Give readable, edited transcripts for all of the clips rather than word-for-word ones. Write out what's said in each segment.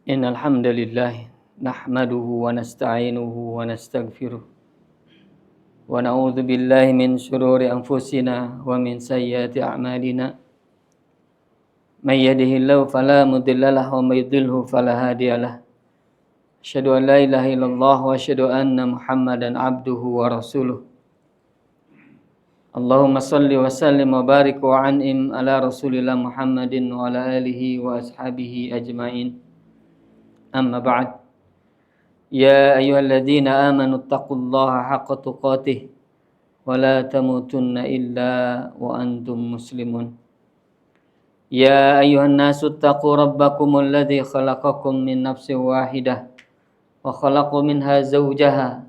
Innal hamdalillah nahmaduhu wa nasta'inuhu wa nastaghfiruh wa na'udzu billahi min shururi anfusina wa min sayyiati a'malina. May yahdihillahu fala mudilla lahu wa may yudlilhu fala hadiyalah. Asyhadu an la ilaha illallah wa asyhadu anna Muhammadan abduhu wa rasuluh. Allahumma salli wa sallim wa barik wa an'im ala Rasulillah Muhammadin wa ala alihi wa ashabihi ajmain. Amma ba'd. Ya ayyuhalladzina amanu taqullaha haqqa tuqatih wa la tamutunna illa wa antum muslimun. Ya ayyuhan nasu taqu rabbakumul ladzi khalaqakum min nafsin wahidah wa khalaqa minha zawjaha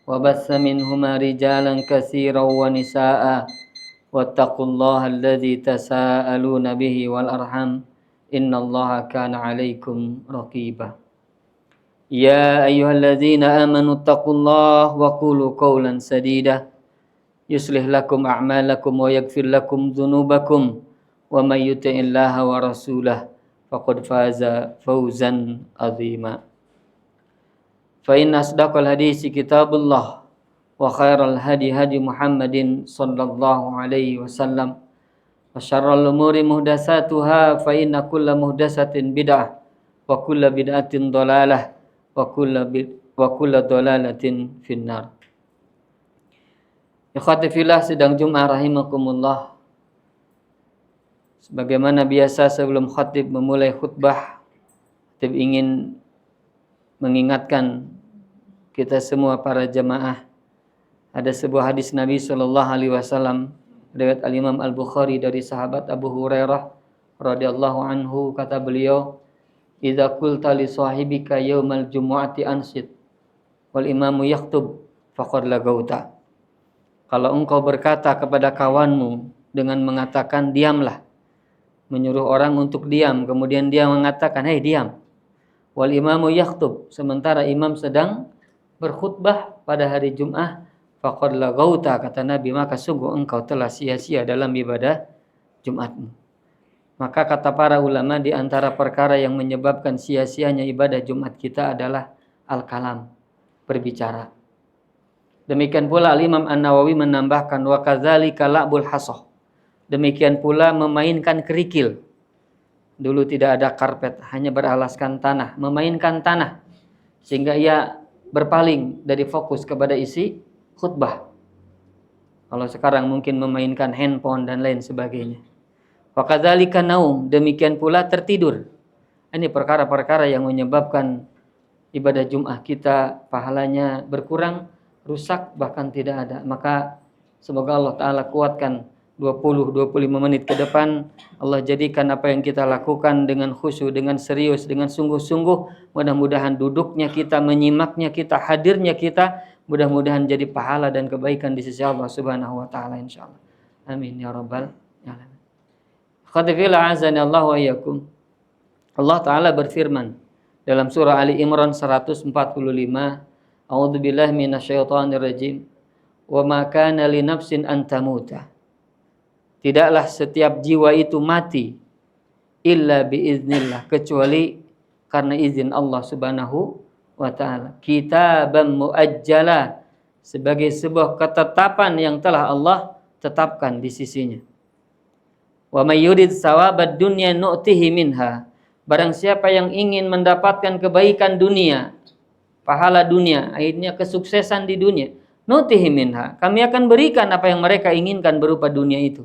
wa bassa minhuma rijalan katsiran wa nisaa'a wattaqullaha alladzi tasaaluna bihi wal arham innallaha kana 'alaikum raqiba. Ya ayyuhalladzina amanu taqullaha wa qulu qawlan sadida yuslih lakum a'malakum wa yaghfir lakum dhunubakum wa may yuti'illaha wa rasulahu faqad faza fawzan 'azima. Fa inna asdaqal hadisi kitabullah wa khairal hadi hadi Muhammadin sallallahu alaihi wasallam wa syarrul umuri muhdatsatuha fa inna kulla muhdatsatin bid'ah wa kulla bid'atin dhalalah wa kulla dhalalatin finnar. Ikhwati fillah sidang Jumat rahimakumullah. Sebagaimana biasa sebelum khatib memulai khutbah, khatib ingin mengingatkan kita semua para jamaah, ada sebuah hadis Nabi SAW riwayat Al-Imam Al-Bukhari dari sahabat Abu Hurairah radhiyallahu anhu, kata beliau, idza qulta li sahibika yaumal jumu'ati ansit wal imamu yaktub faqad lagauta. Kalau engkau berkata kepada kawanmu dengan mengatakan diamlah, menyuruh orang untuk diam, kemudian dia mengatakan hei diam, wal imamu yaktub, sementara imam sedang berkhutbah pada hari Jumat, faqad lagauta, kata Nabi, maka sungguh engkau telah sia-sia dalam ibadah Jumatmu. Maka kata para ulama, di antara perkara yang menyebabkan sia-sianya ibadah Jumat kita adalah al-kalam, berbicara. Demikian pula Al-Imam An-Nawawi menambahkan wa kadzalika la'bul hasah. Demikian pula memainkan kerikil. Dulu tidak ada karpet, hanya beralaskan tanah, memainkan tanah sehingga ia berpaling dari fokus kepada isi khutbah. Kalau sekarang mungkin memainkan handphone dan lain sebagainya. Wa kadzalika naum, demikian pula tertidur. Ini perkara-perkara yang menyebabkan ibadah Jumat kita pahalanya berkurang, rusak, bahkan tidak ada. Maka semoga Allah Ta'ala kuatkan 20-25 menit ke depan, Allah jadikan apa yang kita lakukan dengan khusyuk, dengan serius, dengan sungguh-sungguh. Mudah-mudahan duduknya kita, menyimaknya kita, hadirnya kita, mudah-mudahan jadi pahala dan kebaikan di sisi Allah Subhanahu wa Ta'ala, insyaallah. Amin ya rabbal alamin. Khadifillah azani Allah wa iyyakum. Allah Ta'ala berfirman dalam surah Ali Imran 145, A'udzubillahi minasyaitonir rajim. Wa ma kana li nafsin an tamuta. Tidaklah setiap jiwa itu mati illa biiznillah, kecuali karena izin Allah Subhanahu wa Ta'ala. Kitaban muajjala, sebagai sebuah ketetapan yang telah Allah tetapkan di sisinya. Wa may yurid sawabad dunya nu'tihi minha. Barang siapa yang ingin mendapatkan kebaikan dunia, pahala dunia, akhirnya kesuksesan di dunia, nu'tihi minha, kami akan berikan apa yang mereka inginkan berupa dunia itu.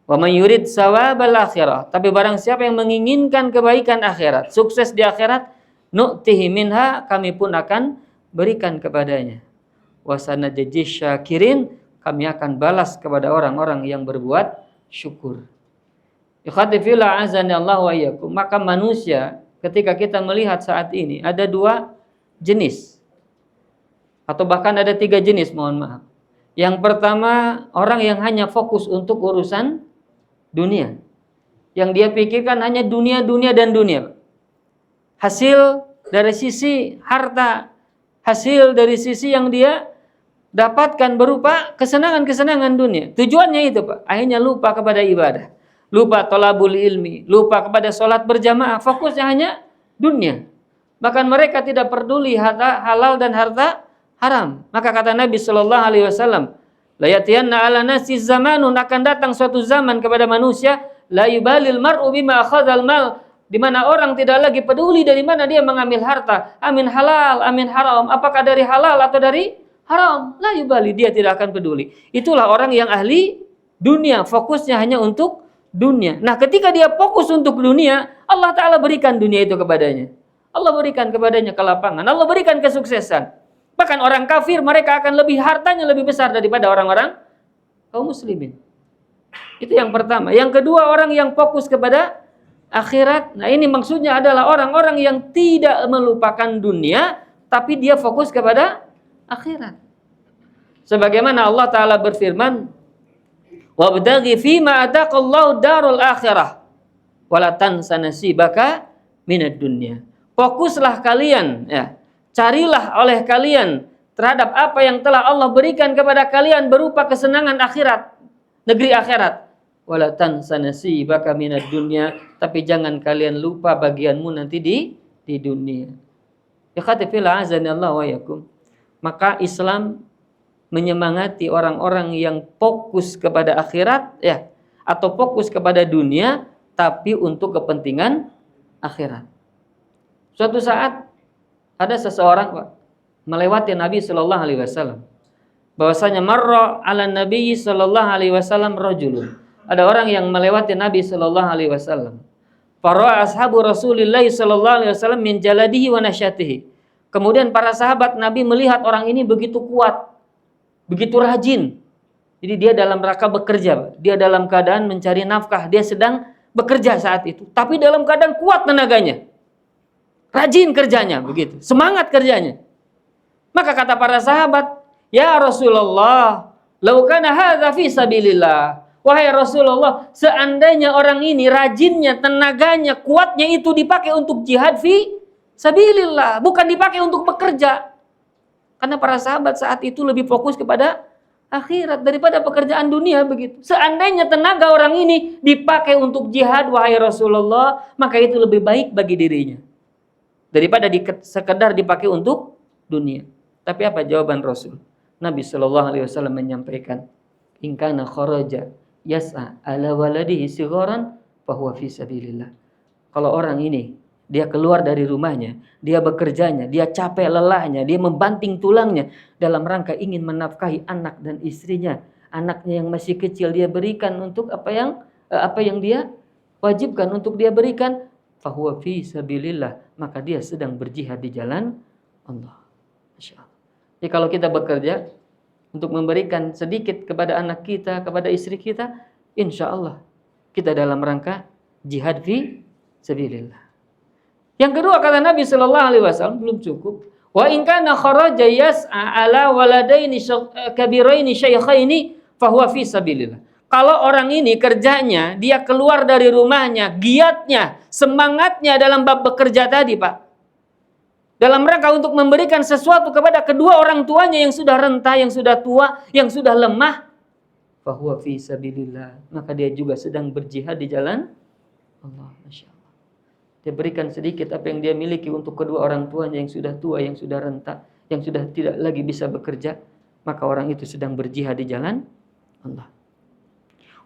Wa may yurid sawabal akhirah, tapi barang siapa yang menginginkan kebaikan akhirat, sukses di akhirat, nu'tihi minha, kami pun akan berikan kepadanya. Wa sanajziz syakirin, kami akan balas kepada orang-orang yang berbuat syukur. Ikhwati fillah azani Allah wa iyyakum. Maka manusia ketika kita melihat saat ini ada dua jenis, atau bahkan ada tiga jenis, mohon maaf. Yang pertama, orang yang hanya fokus untuk urusan dunia, yang dia pikirkan hanya dunia, dunia dan dunia. Hasil dari sisi harta, hasil dari sisi yang dia dapatkan berupa kesenangan-kesenangan dunia. Tujuannya itu, Pak. Akhirnya lupa kepada ibadah, lupa thalabul ilmi, lupa kepada sholat berjamaah. Fokusnya hanya dunia. Bahkan mereka tidak peduli harta halal dan harta haram. Maka kata Nabi sallallahu alaihi wasallam, la yatiyanna 'ala nasi zamanun, akan datang suatu zaman kepada manusia, la yubalil mar'u bima akhadhal mal, di mana orang tidak lagi peduli dari mana dia mengambil harta, amin halal, amin haram, apakah dari halal atau dari haram, la yubali, dia tidak akan peduli. Itulah orang yang ahli dunia, fokusnya hanya untuk dunia. Nah, ketika dia fokus untuk dunia, Allah Ta'ala berikan dunia itu kepadanya. Allah berikan kepadanya kelapangan, Allah berikan kesuksesan. Bahkan orang kafir, mereka akan lebih, hartanya lebih besar daripada orang-orang kaum muslimin. Itu yang pertama. Yang kedua, orang yang fokus kepada akhirat. Nah, ini maksudnya adalah orang-orang yang tidak melupakan dunia, tapi dia fokus kepada akhirat. Sebagaimana Allah Ta'ala berfirman, wabtaghi fima ataqallahu darul akhirah wala tansa nasibaka minad dunya. Fokuslah kalian, ya, carilah oleh kalian terhadap apa yang telah Allah berikan kepada kalian berupa kesenangan akhirat, negeri akhirat. Wala tansa nasibaka minad dunya, tapi jangan kalian lupa bagianmu nanti di dunia. Ya khatifillah azanillahu wa yakum. Maka Islam menyemangati orang-orang yang fokus kepada akhirat, ya, atau fokus kepada dunia tapi untuk kepentingan akhirat. Suatu saat ada seseorang, Pak, melewati Nabi sallallahu alaihi wasallam. Bahwasanya marra 'ala Nabi sallallahu alaihi wasallam rajulun. Ada orang yang melewati Nabi sallallahu alaihi wasallam. Para ashabu Rasulillah sallallahu alaihi wasallam min jaladihi wa nasyatihi. Kemudian para sahabat Nabi melihat orang ini begitu kuat, begitu rajin. Jadi dia dalam rangka bekerja, dia dalam keadaan mencari nafkah, dia sedang bekerja saat itu, tapi dalam keadaan kuat tenaganya. Rajin kerjanya, begitu, semangat kerjanya. Maka kata para sahabat, ya Rasulullah, lau kana hadza fi sabilillah. Wahai Rasulullah, seandainya orang ini rajinnya, tenaganya, kuatnya itu dipakai untuk jihad fi sabilillah, bukan dipakai untuk bekerja. Karena para sahabat saat itu lebih fokus kepada akhirat daripada pekerjaan dunia, begitu. Seandainya tenaga orang ini dipakai untuk jihad, wahai Rasulullah, maka itu lebih baik bagi dirinya daripada sekedar dipakai untuk dunia. Tapi apa jawaban Rasul? Nabi sallallahu alaihi wasallam menyampaikan, in kana kharaja yas'a ala waladihi sigharan fa huwa fi sabilillah. Kalau orang ini dia keluar dari rumahnya, dia bekerjanya, dia capek lelahnya, dia membanting tulangnya dalam rangka ingin menafkahi anak dan istrinya. Anaknya yang masih kecil dia berikan untuk apa yang dia wajibkan untuk dia berikan, fahuwa fi sabilillah, maka dia sedang berjihad di jalan Allah. Masyaallah. Jadi kalau kita bekerja untuk memberikan sedikit kepada anak kita, kepada istri kita, insya Allah kita dalam rangka jihad fi sabilillah. Yang kedua kata Nabi sallallahu alaihi wasallam, belum cukup. Wa in kana kharaja yas'a ala waladaini kabiraini syaikhaini fahuwa fi sabilillah. Kalau orang ini kerjanya, dia keluar dari rumahnya, giatnya, semangatnya dalam bab bekerja tadi, Pak, dalam rangka untuk memberikan sesuatu kepada kedua orang tuanya yang sudah renta, yang sudah tua, yang sudah lemah, fahuwa fi sabilillah, maka dia juga sedang berjihad di jalan Allah. Masya Allah. Dia berikan sedikit apa yang dia miliki untuk kedua orang tuanya yang sudah tua, yang sudah renta, yang sudah tidak lagi bisa bekerja, maka orang itu sedang berjihad di jalan Allah.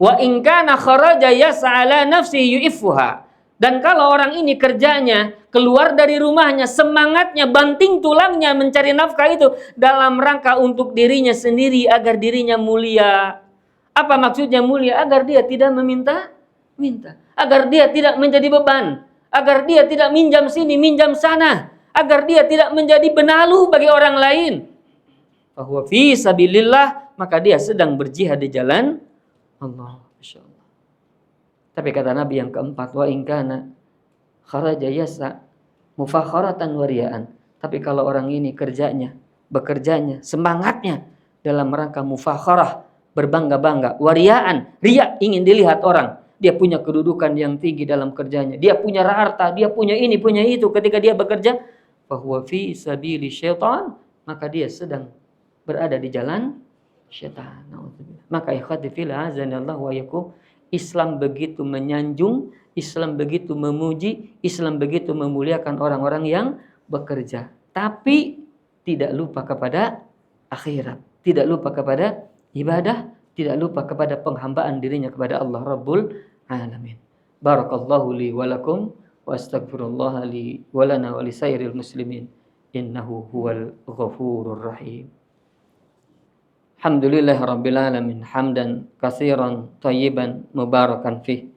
Wa in kana kharaja yas'ala nafsihi yu'iffuha. Dan kalau orang ini kerjanya keluar dari rumahnya, semangatnya, banting tulangnya mencari nafkah itu dalam rangka untuk dirinya sendiri agar dirinya mulia. Apa maksudnya mulia? Agar dia tidak meminta, agar dia tidak menjadi beban, agar dia tidak minjam sini, minjam sana, agar dia tidak menjadi benalu bagi orang lain. Fahuwa fi sabilillah, maka dia sedang berjihad di jalan Allah. Masya Allah. Tapi kata Nabi yang keempat, wa in kana kharaja yasa mufakharatan wariaan. Tapi kalau orang ini kerjanya, bekerjanya, semangatnya dalam rangka mufakharah, berbangga-bangga, wariaan, riya, ingin dilihat orang, dia punya kedudukan yang tinggi dalam kerjanya, dia punya harta, dia punya ini, punya itu, ketika dia bekerja, fahuwa fi sabili syaitan, maka dia sedang berada di jalan syaitan. Maka ikhwati fillah azanallahu wa yakum, Islam begitu menyanjung, Islam begitu memuji, Islam begitu memuliakan orang-orang yang bekerja. Tapi tidak lupa kepada akhirat, tidak lupa kepada ibadah, tidak lupa kepada penghambaan dirinya kepada Allah Rabbul Alamin. Barakallahu li wa lakum wa astaghfirullah li wa lana wa li sairil muslimin. Innahu huwal ghafurur rahim. Alhamdulillahirabbil alamin hamdan katsiran thayyiban mubarakan fih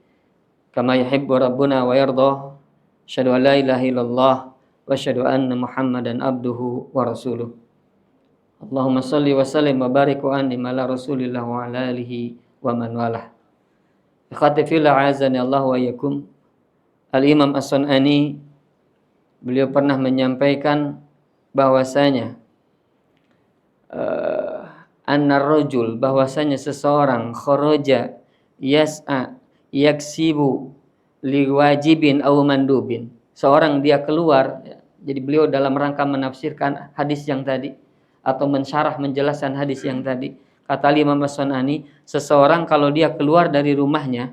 kama yuhibbu rabbuna wa yarda. Asyhadu an la ilaha illallah wa asyhadu anna Muhammadan abduhu wa rasuluh. Allahumma shalli wa sallim wa barik wa an'im ala Rasulillah wa ala alihi wa man walah. Ikhwati fillah azani Allah wa iyyakum. Al-Imam As-Sun'ani beliau pernah menyampaikan bahwasanya annar rajul, bahwasanya seseorang kharaja yas'a yaksibu liwajibin aw mandubin. Seorang dia keluar, jadi beliau dalam rangka menafsirkan hadis yang tadi atau mensyarah menjelaskan hadis yang tadi. Kata Imam As-Sun'ani, seseorang kalau dia keluar dari rumahnya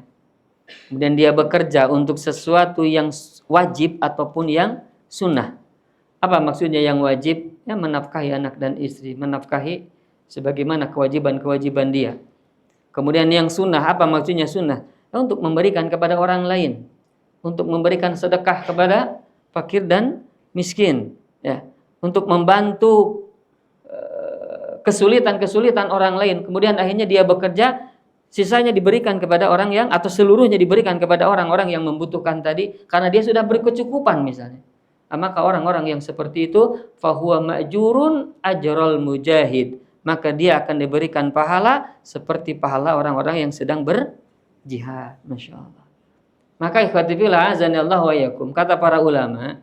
kemudian dia bekerja untuk sesuatu yang wajib ataupun yang sunnah. Apa maksudnya yang wajib? Ya, menafkahi anak dan istri, menafkahi sebagaimana kewajiban-kewajiban dia. Kemudian yang sunnah, apa maksudnya sunnah? Ya, untuk memberikan kepada orang lain, untuk memberikan sedekah kepada fakir dan miskin, ya, untuk membantu kesulitan-kesulitan orang lain. Kemudian akhirnya dia bekerja, sisanya diberikan kepada orang yang, atau seluruhnya diberikan kepada orang-orang yang membutuhkan tadi, karena dia sudah berkecukupan misalnya. Maka orang-orang yang seperti itu fahuwa ma'jurun ajral mujahid, maka dia akan diberikan pahala seperti pahala orang-orang yang sedang berjihad. Masya Allah. Maka ikhwati fillah azanillahu wa iyyakum, kata para ulama,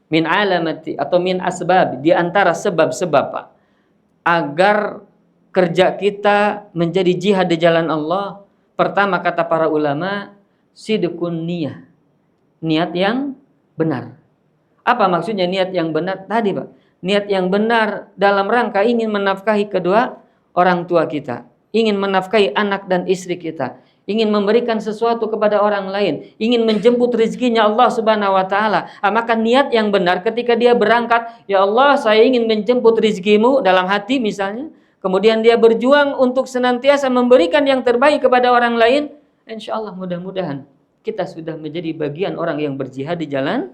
min alamati atau min asbab, di antara sebab-sebab Pak, agar kerja kita menjadi jihad di jalan Allah, pertama kata para ulama, sidqun niyah, niat yang benar. Apa maksudnya niat yang benar? Tadi Pak, niat yang benar dalam rangka ingin menafkahi kedua orang tua kita, ingin menafkahi anak dan istri kita, ingin memberikan sesuatu kepada orang lain, ingin menjemput rezekinya Allah Subhanahu wa taala. Maka niat yang benar ketika dia berangkat, ya Allah, saya ingin menjemput rezekimu dalam hati misalnya. Kemudian dia berjuang untuk senantiasa memberikan yang terbaik kepada orang lain. Insya Allah mudah-mudahan kita sudah menjadi bagian orang yang berjihad di jalan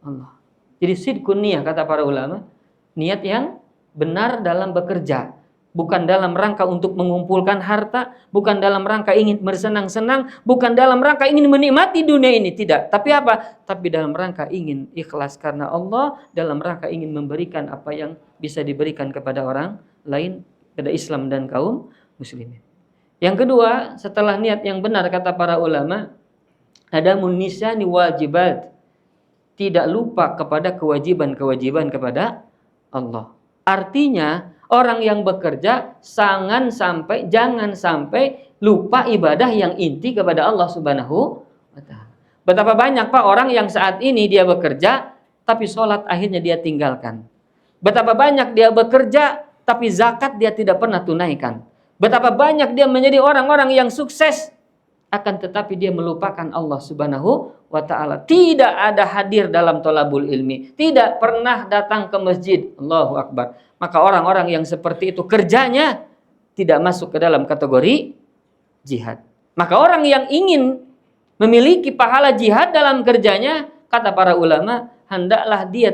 Allah. Jadi sidqun niyah kata para ulama, niat yang benar dalam bekerja, bukan dalam rangka untuk mengumpulkan harta, bukan dalam rangka ingin bersenang-senang, bukan dalam rangka ingin menikmati dunia ini, tidak. Tapi apa? Tapi dalam rangka ingin ikhlas karena Allah, dalam rangka ingin memberikan apa yang bisa diberikan kepada orang lain, kepada Islam dan kaum muslimin. Yang kedua, setelah niat yang benar kata para ulama, ada munisani wajibat, tidak lupa kepada kewajiban-kewajiban kepada Allah. Artinya orang yang bekerja jangan sampai lupa ibadah yang inti kepada Allah Subhanahu wa taala. Betapa banyak Pak orang yang saat ini dia bekerja tapi sholat akhirnya dia tinggalkan. Betapa banyak dia bekerja tapi zakat dia tidak pernah tunaikan. Betapa banyak dia menjadi orang-orang yang sukses, akan tetapi dia melupakan Allah Subhanahu wa ta'ala. Tidak ada hadir dalam thalabul ilmi, tidak pernah datang ke masjid. Allahu Akbar. Maka orang-orang yang seperti itu kerjanya tidak masuk ke dalam kategori jihad. Maka orang yang ingin memiliki pahala jihad dalam kerjanya, kata para ulama, hendaklah dia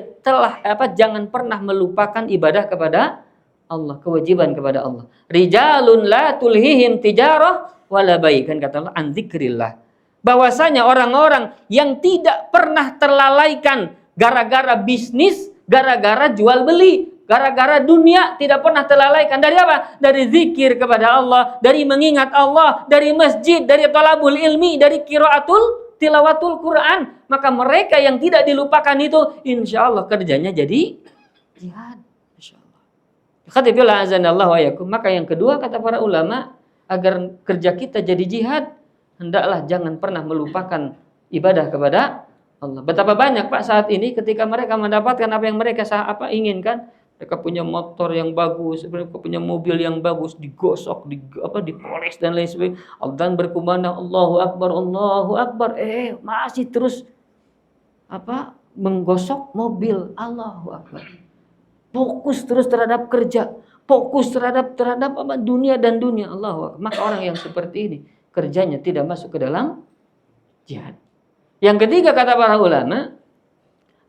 jangan pernah melupakan ibadah kepada Allah, kewajiban kepada Allah. Rijalun la tulhihim tijarah wala bai', kan kata Allah, an dzikrillah. Bahwasanya orang-orang yang tidak pernah terlalaikan gara-gara bisnis, gara-gara jual beli, gara-gara dunia, tidak pernah terlalaikan dari apa? Dari zikir kepada Allah, dari mengingat Allah, dari masjid, dari talabul ilmi, dari qiraatul tilawatul Quran. Maka mereka yang tidak dilupakan itu, insya Allah kerjanya jadi jihad. Khatifillah azanallahu wa yakum. Maka yang kedua kata para ulama, agar kerja kita jadi jihad, hendaklah jangan pernah melupakan ibadah kepada Allah. Betapa banyak Pak saat ini ketika mereka mendapatkan apa yang mereka inginkan, mereka punya motor yang bagus, mereka punya mobil yang bagus, digosok, dipoles dan lain sebagainya. Dan berkumandang Allahu Akbar, masih terus menggosok mobil. Allahu Akbar. Fokus terus terhadap kerja, fokus terhadap dunia dan dunia. Allahu Akbar. Maka orang yang seperti ini kerjanya tidak masuk ke dalam jihad. Yang ketiga kata para ulama,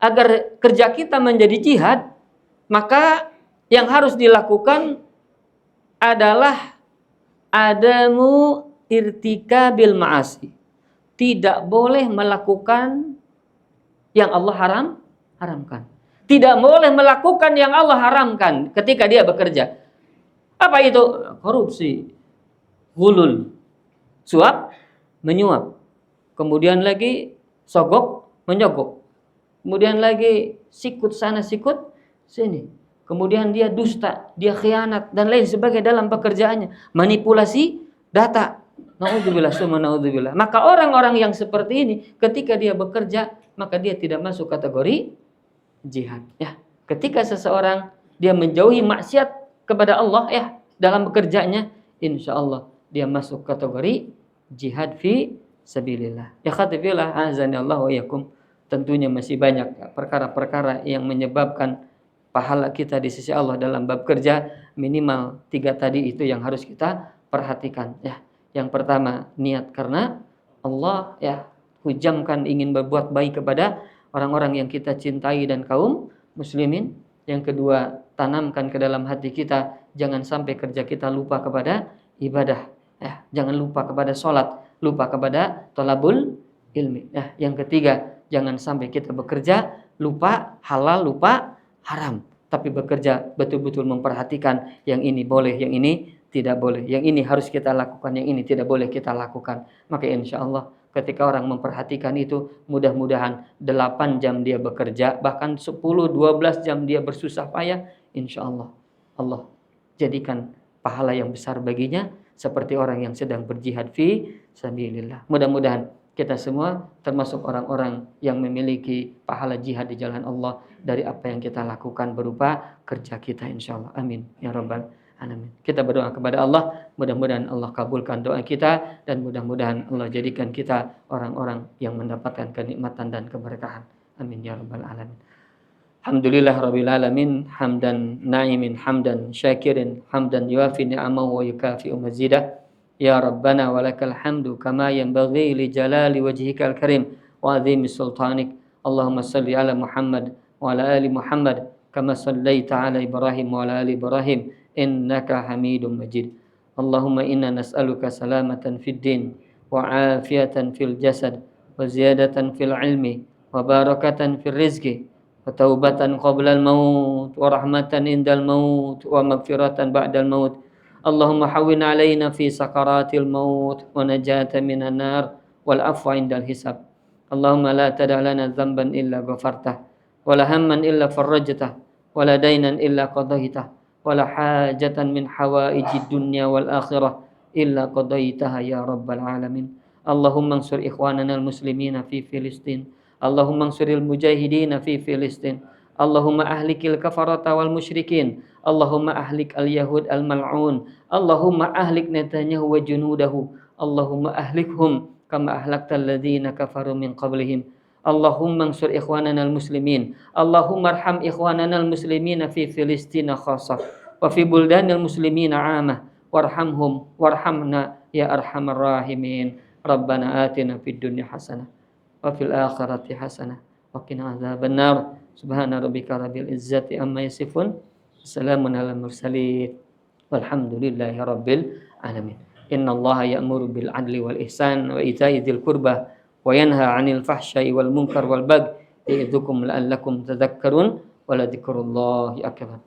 agar kerja kita menjadi jihad, maka yang harus dilakukan adalah adamu irtikabil ma'asi. Tidak boleh melakukan yang Allah haramkan. Tidak boleh melakukan yang Allah haramkan ketika dia bekerja. Apa itu? Korupsi, ghulul, suap, menyuap. Kemudian lagi sogok, menyogok. Kemudian lagi sikut sana, sikut sini. Kemudian dia dusta, dia khianat dan lain sebagainya dalam pekerjaannya. Manipulasi data. Naudzubillah, summa naudzubillah. Maka orang-orang yang seperti ini ketika dia bekerja, maka dia tidak masuk kategori jihad. Ya, ketika seseorang dia menjauhi maksiat kepada Allah dalam bekerjanya, insya Allah dia masuk kategori jihad fi sabilillah. Ya khatifillah azanillahu wa yakum. Tentunya masih banyak perkara-perkara yang menyebabkan pahala kita di sisi Allah dalam bab kerja. Minimal 3 tadi itu yang harus kita perhatikan. Ya, yang pertama niat karena Allah, hujamkan ingin berbuat baik kepada orang-orang yang kita cintai dan kaum muslimin. Yang kedua, tanamkan ke dalam hati kita jangan sampai kerja kita lupa kepada ibadah. Jangan lupa kepada sholat, lupa kepada thalabul ilmi. Yang ketiga, jangan sampai kita bekerja lupa halal, lupa haram. Tapi bekerja betul-betul memperhatikan yang ini boleh, yang ini tidak boleh. Yang ini harus kita lakukan, yang ini tidak boleh kita lakukan. Maka insya Allah ketika orang memperhatikan itu, mudah-mudahan 8 jam dia bekerja, bahkan 10-12 jam dia bersusah payah, insya Allah Allah jadikan pahala yang besar baginya seperti orang yang sedang berjihad fi sabilillah. Mudah-mudahan kita semua termasuk orang-orang yang memiliki pahala jihad di jalan Allah dari apa yang kita lakukan berupa kerja kita, insya Allah. Amin ya rabbal alamin. Kita berdoa kepada Allah, mudah-mudahan Allah kabulkan doa kita dan mudah-mudahan Allah jadikan kita orang-orang yang mendapatkan kenikmatan dan keberkahan. Amin ya rabbal alamin. Alhamdulillah rabbil alamin, hamdan na'imin, hamdan syakirin, hamdan yuafi ni'amahu wa yukafi'u mazidah. Ya Rabbana walakal hamdu kama yanbaghi li jalali wajhikal karim wa azimi sultanik. Allahumma salli ala Muhammad wa ala ali Muhammad kama sallaita ala Ibrahim wa ala ali Ibrahim innaka Hamidum Majid. Allahumma inna nas'aluka salamatan fid din wa afiyatan fil jasad wa ziyadatan fil ilmi wa barakatan fil rizqi wa taubatan qabla al maut wa rahmatan indal maut wa maghfiratan ba'dal maut. Allahumma hawwin alaina fi sakaratil maut wa najata minan nar wal afwa indal hisab. Allahumma la tada' lana dhanban illa ghafartah wa la hamman illa farajtah wa la daynan illa qadaitah wa la hajatan min hawaijid dunya wal akhirah illa qadaitaha ya rabbal alamin. Allahumma ansur ikhwanana al muslimina fi Filistin. Allahumma ansuril mujahidina fi Filistin. Allahumma ahlikil kafarata wal musyrikin. Allahumma ahlik al-yahud al-mal'un. Allahumma ahlik Netanyahu wa junudahu. Allahumma ahlikhum kama ahlaktal ladzina kafaru min qablihim. Allahumma ansur ikhwanana al-muslimin. Allahumma arham ikhwanana al-muslimina fi Filistina khassah wa fi buldanil muslimina 'amah. Warhamhum warhamna ya arhamar rahimin. Rabbana atina fid dunya hasanah wa fil akhirati hasanah wa qina adzaban nar. Subhana rabbika rabbil izzati amma yasifun. Assalamun ala mursalin. Walhamdulillahi rabbil alamin. Inna Allaha ya'muru bil adli wal ihsan wa ita'i dzil qurba wa yanha 'anil fahsya'i wal munkar wal baghi ya'idzukum la'allakum tadhakkarun wa la dzikrullahi akbar.